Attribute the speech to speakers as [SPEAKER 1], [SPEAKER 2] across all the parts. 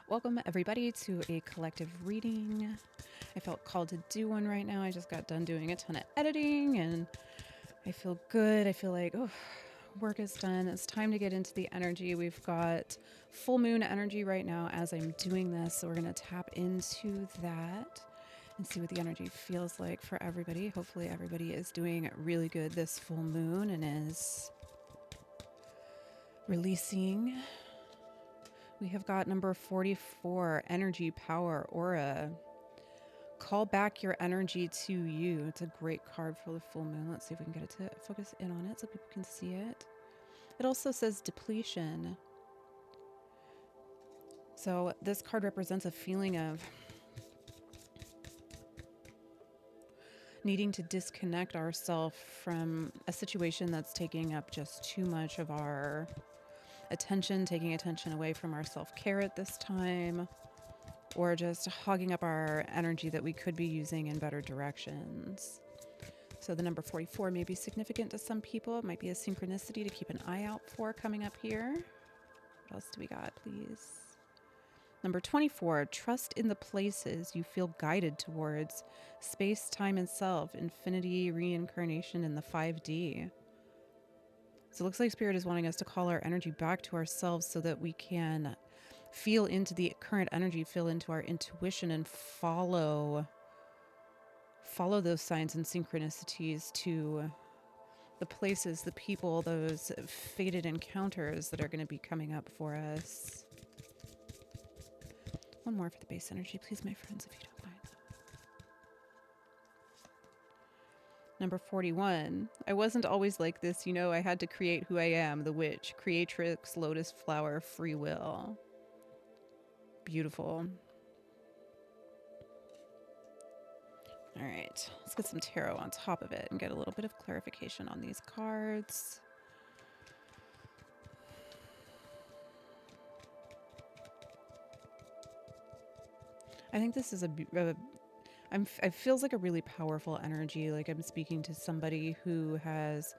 [SPEAKER 1] Welcome, everybody, to a collective reading. I felt called to do one right now. I just got done doing a ton of editing and I feel good. I feel like, oh, work is done. It's time to get into the energy. We've got full moon energy right now as I'm doing this. So we're going to tap into that and see what the energy feels like for everybody. Hopefully, everybody is doing really good this full moon and is releasing. We have got number 44, Energy, Power, Aura. Call back your energy to you. It's a great card for the full moon. Let's see if we can get it to focus in on it so people can see it. It also says depletion. So this card represents a feeling of needing to disconnect ourselves from a situation that's taking up just too much of our attention, taking attention away from our self-care at this time, or just hogging up our energy that we could be using in better directions. So the number 44 may be significant to some people. It might be a synchronicity to keep an eye out for coming up here. What else do we got, please? Number 24, trust in the places you feel guided towards. Space, time, and self. Infinity, reincarnation in the 5D. So it looks like Spirit is wanting us to call our energy back to ourselves so that we can feel into the current energy, feel into our intuition, and follow those signs and synchronicities to the places, the people, those fated encounters that are going to be coming up for us. One more for the base energy, please, my friends, if you don't mind. Number 41. I wasn't always like this, you know. I had to create who I am, the witch, creatrix, lotus flower, free will. Beautiful. All right, let's get some tarot on top of it and get a little bit of clarification on these cards. I think this is it feels like a really powerful energy. Like I'm speaking to somebody who has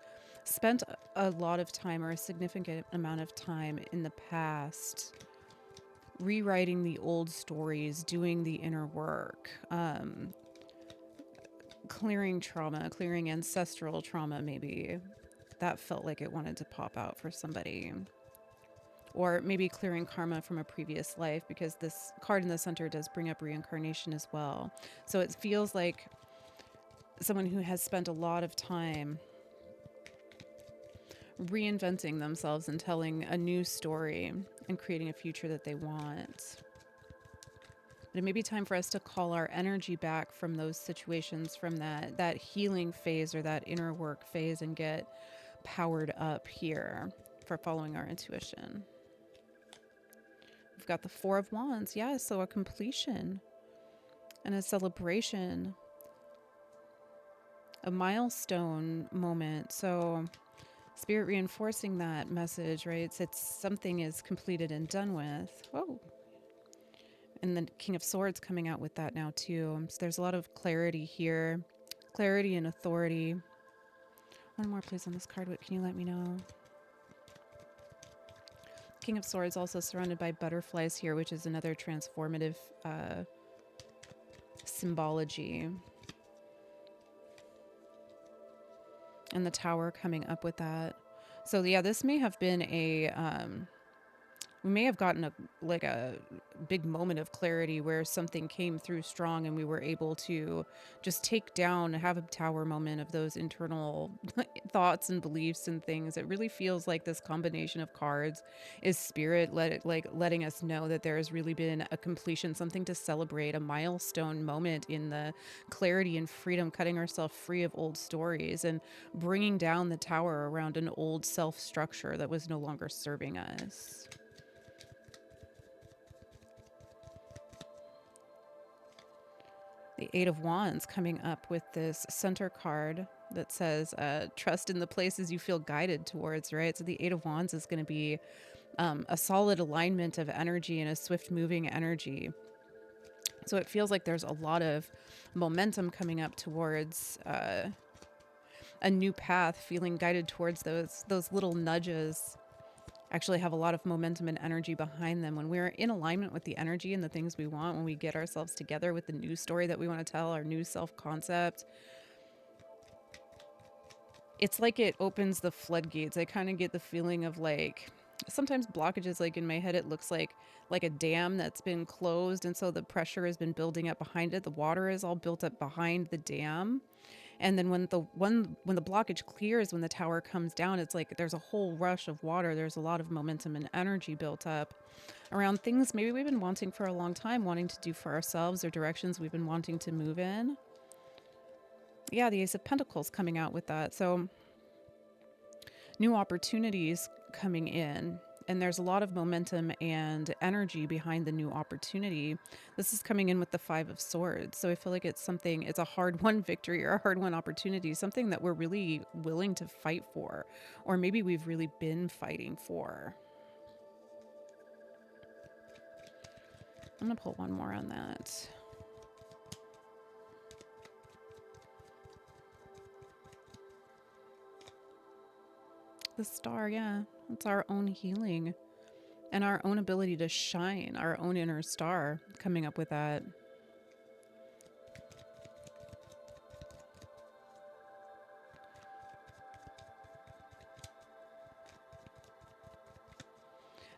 [SPEAKER 1] spent a lot of time or a significant amount of time in the past rewriting the old stories, doing the inner work, clearing trauma, clearing ancestral trauma, maybe. That felt like it wanted to pop out for somebody. Or maybe clearing karma from a previous life, because this card in the center does bring up reincarnation as well. So it feels like someone who has spent a lot of time reinventing themselves and telling a new story and creating a future that they want. But it may be time for us to call our energy back from those situations, from that healing phase or that inner work phase, and get powered up here for following our intuition. We've got the Four of Wands. Yeah, so a completion and a celebration, a milestone moment. So Spirit reinforcing that message, right? It's something is completed and done with. Whoa. And the King of Swords coming out with that now too. So there's a lot of clarity here. Clarity and authority. One more please on this card. What can you let me know? King of Swords also surrounded by butterflies here, which is another transformative symbology. And the Tower coming up with that. So yeah, this may have been a we may have gotten a big moment of clarity where something came through strong and we were able to just take down, have a tower moment of those internal thoughts and beliefs and things. It really feels like this combination of cards is Spirit letting us know that there has really been a completion, something to celebrate, a milestone moment in the clarity and freedom, cutting ourselves free of old stories and bringing down the tower around an old self structure that was no longer serving us. The Eight of Wands coming up with this center card that says, trust in the places you feel guided towards, right? So the Eight of Wands is going to be a solid alignment of energy and a swift moving energy. So it feels like there's a lot of momentum coming up towards a new path, feeling guided towards those little nudges actually have a lot of momentum and energy behind them. When we're in alignment with the energy and the things we want, when we get ourselves together with the new story that we want to tell, our new self concept, it's like it opens the floodgates. I kind of get the feeling of like sometimes blockages, like in my head it looks like a dam that's been closed, and so the pressure has been building up behind it. The water is all built up behind the dam, and then when the blockage clears, when the tower comes down, it's like there's a whole rush of water. There's a lot of momentum and energy built up around things maybe we've been wanting for a long time, wanting to do for ourselves, or directions we've been wanting to move in. Yeah, the Ace of Pentacles coming out with that. So new opportunities coming in, and there's a lot of momentum and energy behind the new opportunity. This is coming in with the Five of Swords. So I feel like it's something, it's a hard won victory or a hard won opportunity, something that we're really willing to fight for, or maybe we've really been fighting for. I'm going to pull one more on that. The Star, yeah. It's our own healing and our own ability to shine, our own inner star coming up with that.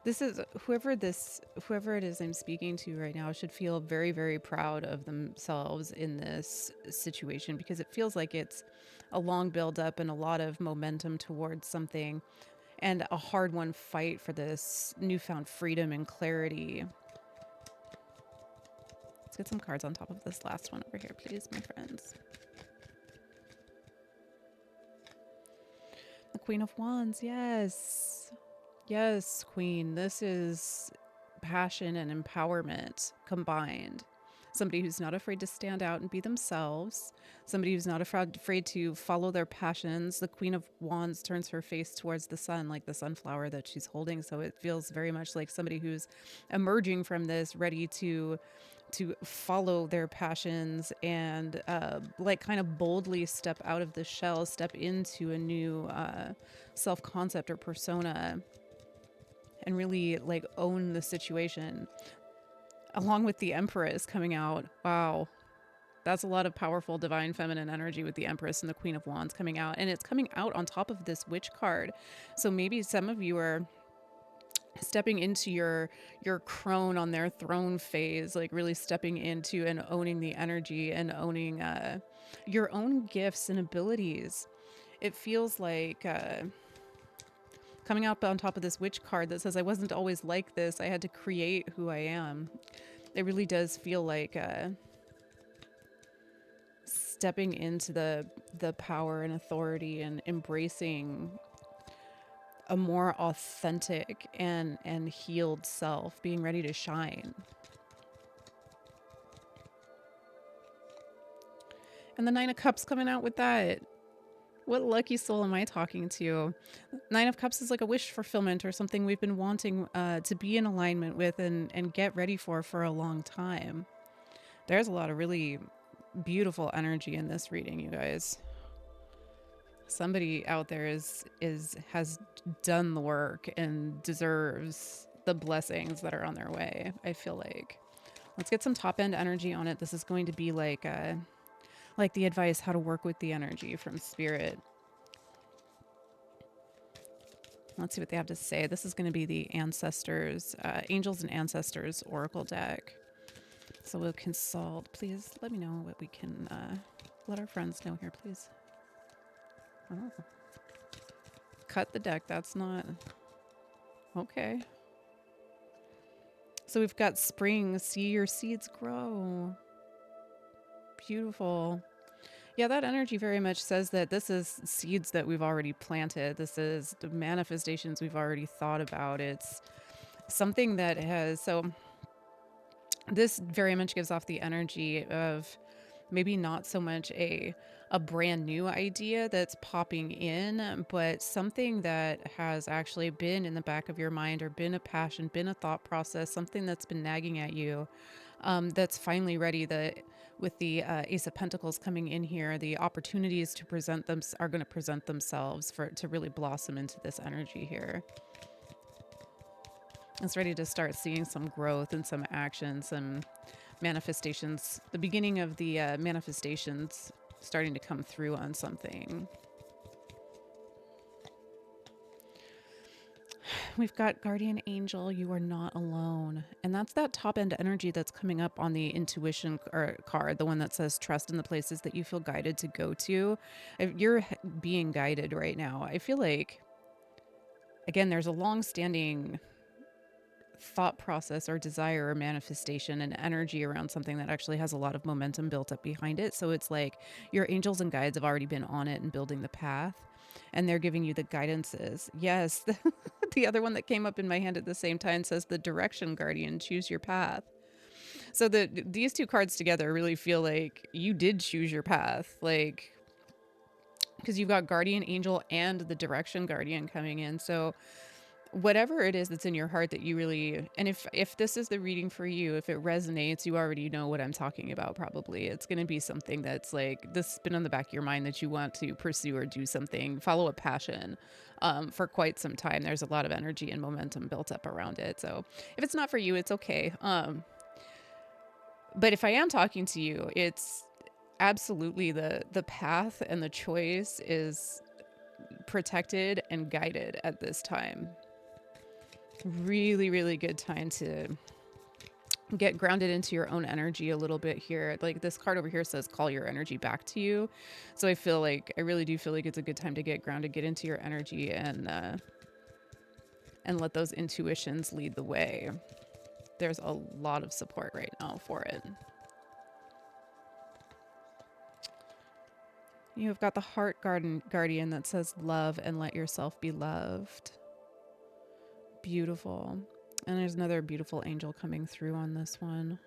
[SPEAKER 1] This is whoever it is I'm speaking to right now should feel very, very proud of themselves in this situation, because it feels like it's a long build up and a lot of momentum towards something, and a hard won fight for this newfound freedom and clarity. Let's get some cards on top of this last one over here, please, my friends. The Queen of Wands, yes. Yes, Queen. This is passion and empowerment combined. Somebody who's not afraid to stand out and be themselves. Somebody who's not afraid to follow their passions. The Queen of Wands turns her face towards the sun, like the sunflower that she's holding. So it feels very much like somebody who's emerging from this, ready to follow their passions and like kind of boldly step out of the shell, step into a new self-concept or persona, and really like own the situation. Along with the Empress coming out. Wow. That's a lot of powerful divine feminine energy with the Empress and the Queen of Wands coming out. And it's coming out on top of this Witch card. So maybe some of you are stepping into your crone on their throne phase, like really stepping into and owning the energy and owning your own gifts and abilities. It feels like coming out on top of this Witch card that says, I wasn't always like this. I had to create who I am. It really does feel like stepping into the power and authority and embracing a more authentic and healed self, being ready to shine. And the Nine of Cups coming out with that. What lucky soul am I talking to? Nine of Cups is like a wish fulfillment or something we've been wanting to be in alignment with and get ready for a long time. There's a lot of really beautiful energy in this reading, you guys. Somebody out there has done the work and deserves the blessings that are on their way, I feel like. Let's get some top end energy on it. This is going to be like the advice how to work with the energy from Spirit. Let's see what they have to say. This is going to be the Ancestors, Angels and Ancestors Oracle deck. So we'll consult. Please let me know what we can let our friends know here, please. Oh. Cut the deck. That's not... Okay. So we've got spring. See your seeds grow. Beautiful. Yeah, that energy very much says that this is seeds that we've already planted. This is the manifestations we've already thought about. It's something that has... So this very much gives off the energy of maybe not so much a brand new idea that's popping in, but something that has actually been in the back of your mind, or been a passion, been a thought process, something that's been nagging at you, that's finally ready. With the Ace of Pentacles coming in here, the opportunities to present them are going to present themselves to really blossom into this energy here. It's ready to start seeing some growth and some action, some manifestations, the beginning of the manifestations starting to come through on something. We've got Guardian Angel, you are not alone. And that's that top end energy that's coming up on the intuition card, the one that says trust in the places that you feel guided to go to. If you're being guided right now, I feel like, again, there's a long standing thought process or desire or manifestation and energy around something that actually has a lot of momentum built up behind it. So it's like your angels and guides have already been on it and building the path, and they're giving you the guidances. Yes, the other one that came up in my hand at the same time says the direction guardian, choose your path. So these two cards together really feel like you did choose your path, like, because you've got guardian angel and the direction guardian coming in. So whatever it is that's in your heart that you really, and if this is the reading for you, if it resonates, you already know what I'm talking about. Probably it's going to be something that's like this spin on the back of your mind that you want to pursue or do something, follow a passion for quite some time. There's a lot of energy and momentum built up around it. So if it's not for you, it's okay. But if I am talking to you, it's absolutely the path and the choice is protected and guided at this time. Really, really good time to get grounded into your own energy a little bit here. Like this card over here says call your energy back to you. So I feel like, I really do feel like it's a good time to get grounded, get into your energy, and let those intuitions lead the way. There's a lot of support right now for it. You've got the heart guardian that says love and let yourself be loved. Beautiful. And there's another beautiful angel coming through on this one.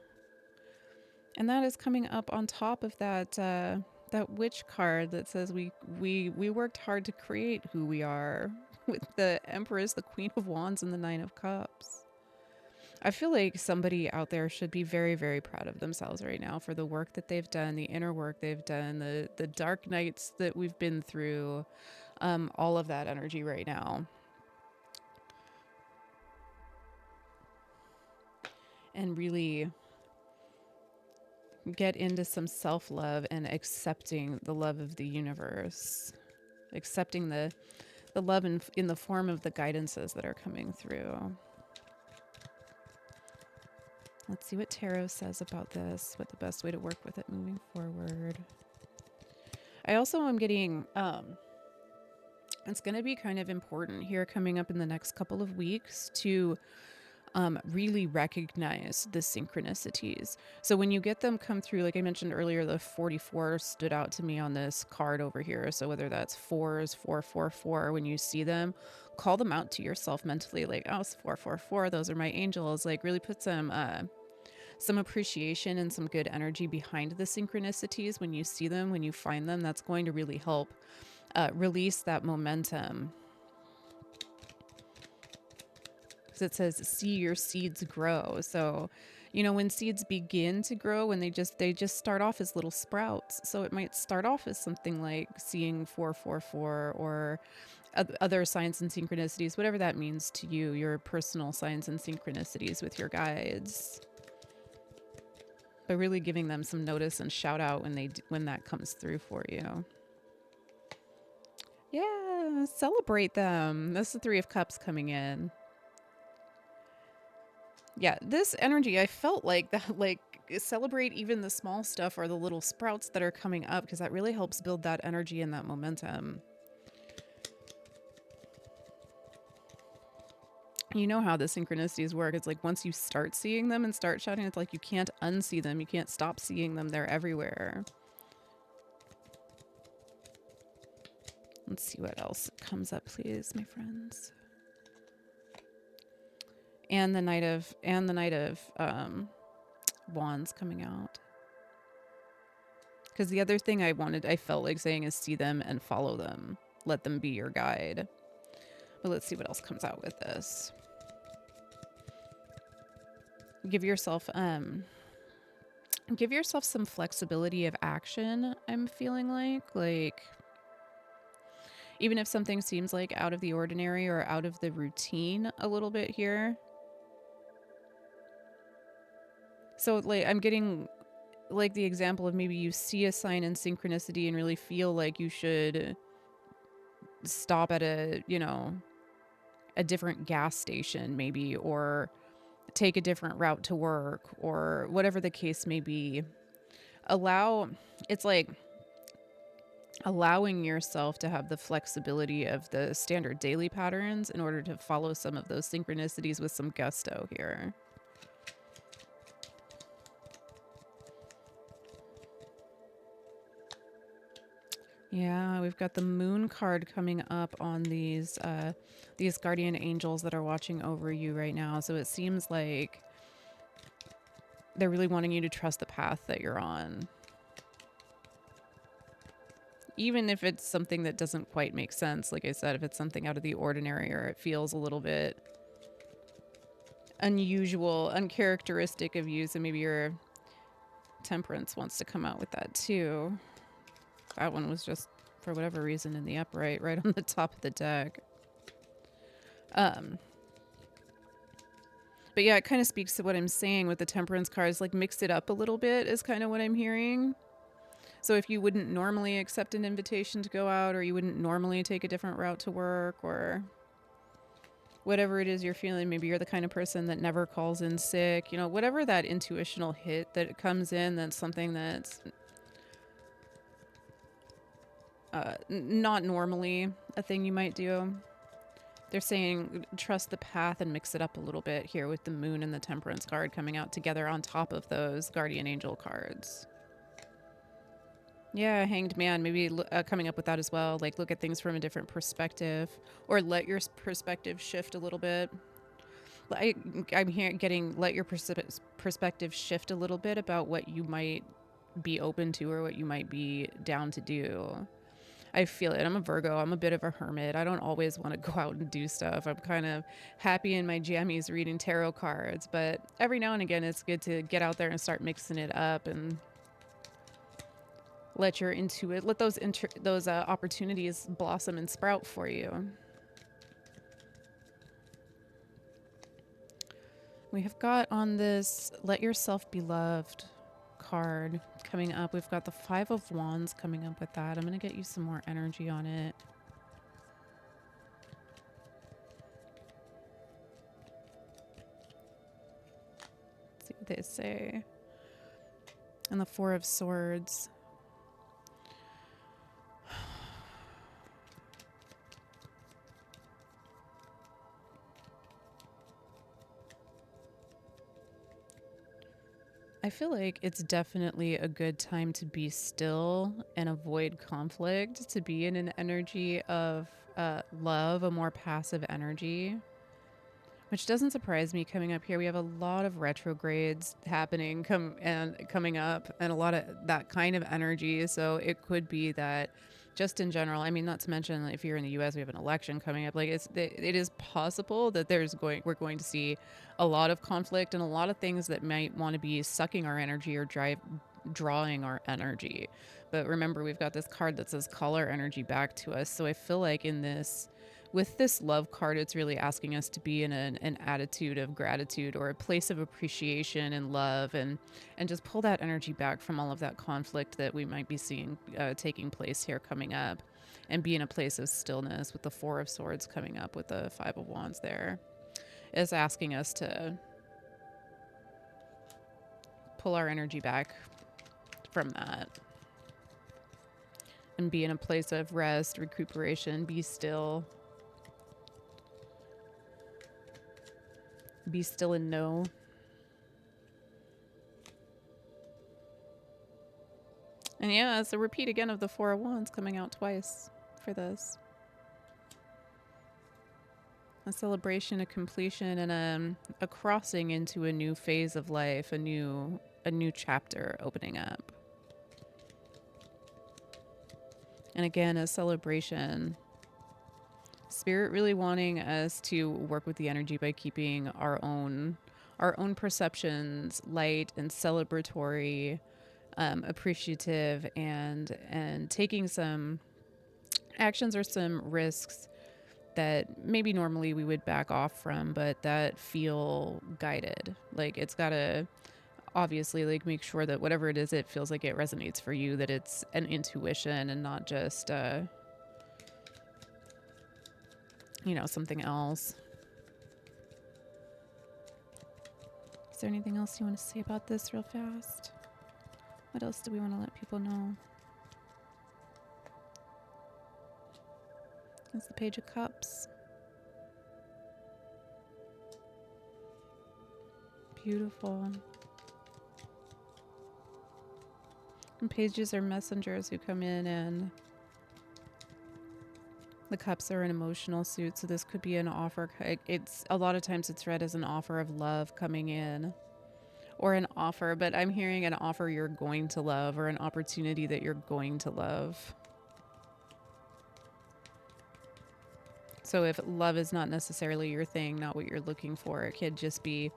[SPEAKER 1] And that is coming up on top of that that witch card that says we worked hard to create who we are, with the Empress, the Queen of Wands, and the Nine of Cups. I feel like somebody out there should be very, very proud of themselves right now for the work that they've done, the inner work they've done, the dark nights that we've been through, all of that energy right now. And really get into some self-love and accepting the love of the universe, accepting the love in the form of the guidances that are coming through. Let's see what tarot says about this, what the best way to work with it moving forward. I also am getting, it's going to be kind of important here coming up in the next couple of weeks to really recognize the synchronicities. So when you get them come through, like I mentioned earlier, the 44 stood out to me on this card over here. So whether that's 4s, 444, when you see them, call them out to yourself mentally, like, oh, it's 444, those are my angels. Like really put some appreciation and some good energy behind the synchronicities when you see them, when you find them. That's going to really help release that momentum. It says see your seeds grow. So when seeds begin to grow, when they just start off as little sprouts. So it might start off as something like seeing 444 or other signs and synchronicities, whatever that means to you, your personal signs and synchronicities with your guides, but really giving them some notice and shout out when that comes through for you. Yeah, celebrate them. That's the 3 of Cups coming in. Yeah, this energy, I felt like that, like celebrate even the small stuff or the little sprouts that are coming up, because that really helps build that energy and that momentum. You know how the synchronicities work. It's like once you start seeing them and start shouting, it's like you can't unsee them. You can't stop seeing them. They're everywhere. Let's see what else comes up, please, my friends. And the Knight of Wands coming out. Because the other thing I felt like saying is see them and follow them. Let them be your guide. But let's see what else comes out with this. Give yourself some flexibility of action, I'm feeling like even if something seems like out of the ordinary or out of the routine a little bit here, So like I'm getting like the example of maybe you see a sign in synchronicity and really feel like you should stop at a different gas station maybe, or take a different route to work, or whatever the case may be. Allow it's like allowing yourself to have the flexibility of the standard daily patterns in order to follow some of those synchronicities with some gusto here. Yeah, we've got the moon card coming up on these guardian angels that are watching over you right now. So it seems like they're really wanting you to trust the path that you're on. Even if it's something that doesn't quite make sense, like I said, if it's something out of the ordinary or it feels a little bit unusual, uncharacteristic of you, so maybe your temperance wants to come out with that too. That one was just, for whatever reason, in the upright, right on the top of the deck. But yeah, it kind of speaks to what I'm saying with the temperance cards, like mix it up a little bit is kind of what I'm hearing. So if you wouldn't normally accept an invitation to go out, or you wouldn't normally take a different route to work, or whatever it is you're feeling, maybe you're the kind of person that never calls in sick, whatever that intuitional hit that comes in, that's something that's not normally a thing you might do. They're saying trust the path and mix it up a little bit here with the moon and the temperance card coming out together on top of those guardian angel cards. Yeah, hanged man, maybe coming up with that as well. Like look at things from a different perspective, or let your perspective shift a little bit. I'm here getting let your perspective shift a little bit about what you might be open to or what you might be down to do. I feel it. I'm a Virgo. I'm a bit of a hermit. I don't always want to go out and do stuff. I'm kind of happy in my jammies reading tarot cards, but every now and again it's good to get out there and start mixing it up and let those opportunities blossom and sprout for you. We have got on this let yourself be loved card coming up. We've got the 5 of Wands coming up with that. I'm going to get you some more energy on it. Let's see what they say. And the 4 of Swords. I feel like it's definitely a good time to be still and avoid conflict, to be in an energy of love, a more passive energy, which doesn't surprise me coming up here. We have a lot of retrogrades happening coming up, and a lot of that kind of energy. So it could be that just in general, I mean, not to mention if you're in the US, we have an election coming up. Like it is possible that we're going to see a lot of conflict and a lot of things that might want to be sucking our energy or drawing our energy. But remember, we've got this card that says call our energy back to us. So I feel like with this love card, it's really asking us to be in an attitude of gratitude or a place of appreciation and love, and just pull that energy back from all of that conflict that we might be seeing taking place here coming up, and be in a place of stillness with the 4 of Swords coming up with the 5 of Wands there. Is asking us to pull our energy back from that and be in a place of rest, recuperation, be still. Be still and know. And yeah, it's a repeat again of the 4 of Wands coming out twice for this. A celebration, a completion, and a crossing into a new phase of life, a new chapter opening up. And again, a celebration. Spirit really wanting us to work with the energy by keeping our own perceptions light and celebratory, appreciative, and taking some actions or some risks that maybe normally we would back off from, but that feel guided. Like it's got to obviously, like, make sure that whatever it is, it feels like it resonates for you, that it's an intuition and not just, something else. Is there anything else you want to say about this real fast? What else do we want to let people know? It's the Page of Cups. Beautiful. And pages are messengers who come in, and the cups are an emotional suit. So this could be an offer. It's a lot of times it's read as an offer of love coming in, or an offer, but I'm hearing an offer you're going to love, or an opportunity that you're going to love. So if love is not necessarily your thing, not what you're looking for, it could just be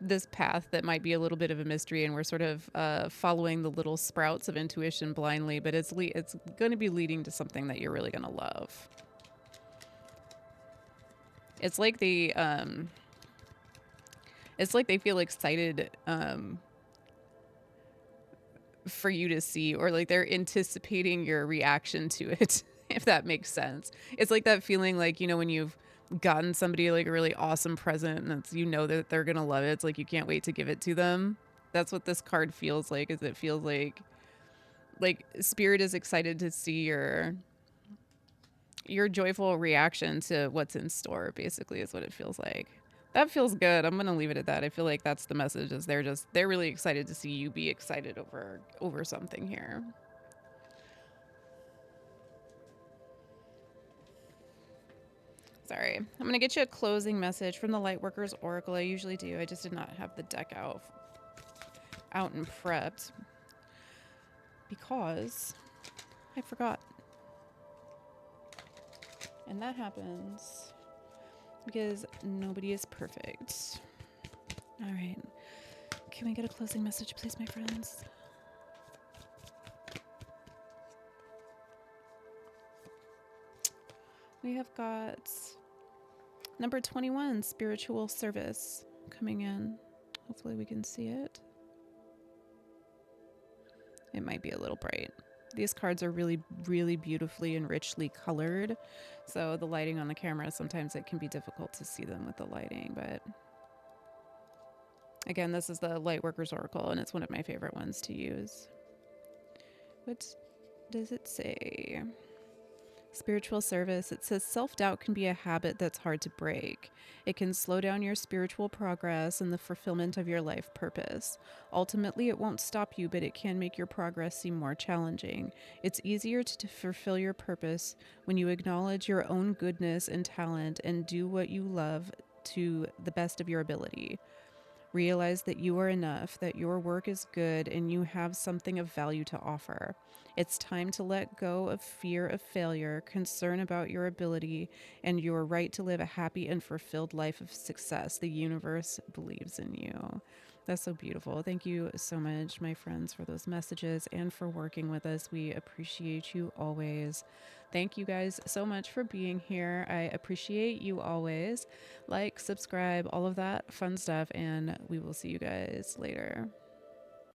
[SPEAKER 1] this path that might be a little bit of a mystery, and we're sort of following the little sprouts of intuition blindly, but it's going to be leading to something that you're really going to love. It's like they feel excited for you to see, or like they're anticipating your reaction to it, if that makes sense. It's like that feeling, like, when you've gotten somebody like a really awesome present and it's, that they're gonna love it. It's like you can't wait to give it to them. That's what this card feels like. Is it feels like spirit is excited to see your joyful reaction to what's in store, basically, is what it feels like. That feels good. I'm gonna leave it at that. I feel like that's the message, is they're really excited to see you be excited over something here. Sorry. I'm going to get you a closing message from the Lightworkers Oracle. I usually do. I just did not have the deck out and prepped because I forgot. And that happens because nobody is perfect. All right. Can we get a closing message, please, my friends? We have got number 21, spiritual service, coming in. Hopefully we can see it. It might be a little bright. These cards are really, really beautifully and richly colored. So the lighting on the camera, sometimes it can be difficult to see them with the lighting. But again, this is the Lightworkers Oracle, and it's one of my favorite ones to use. What does it say? Spiritual service. It says self-doubt can be a habit that's hard to break. It can slow down your spiritual progress and the fulfillment of your life purpose. Ultimately, it won't stop you, but it can make your progress seem more challenging. It's easier to fulfill your purpose when you acknowledge your own goodness and talent and do what you love to the best of your ability. Realize that you are enough, that your work is good, and you have something of value to offer. It's time to let go of fear of failure, concern about your ability, and your right to live a happy and fulfilled life of success. The universe believes in you. That's so beautiful. Thank you so much, my friends, for those messages and for working with us. We appreciate you always. Thank you guys so much for being here. I appreciate you always. Like, subscribe, all of that fun stuff, and we will see you guys later.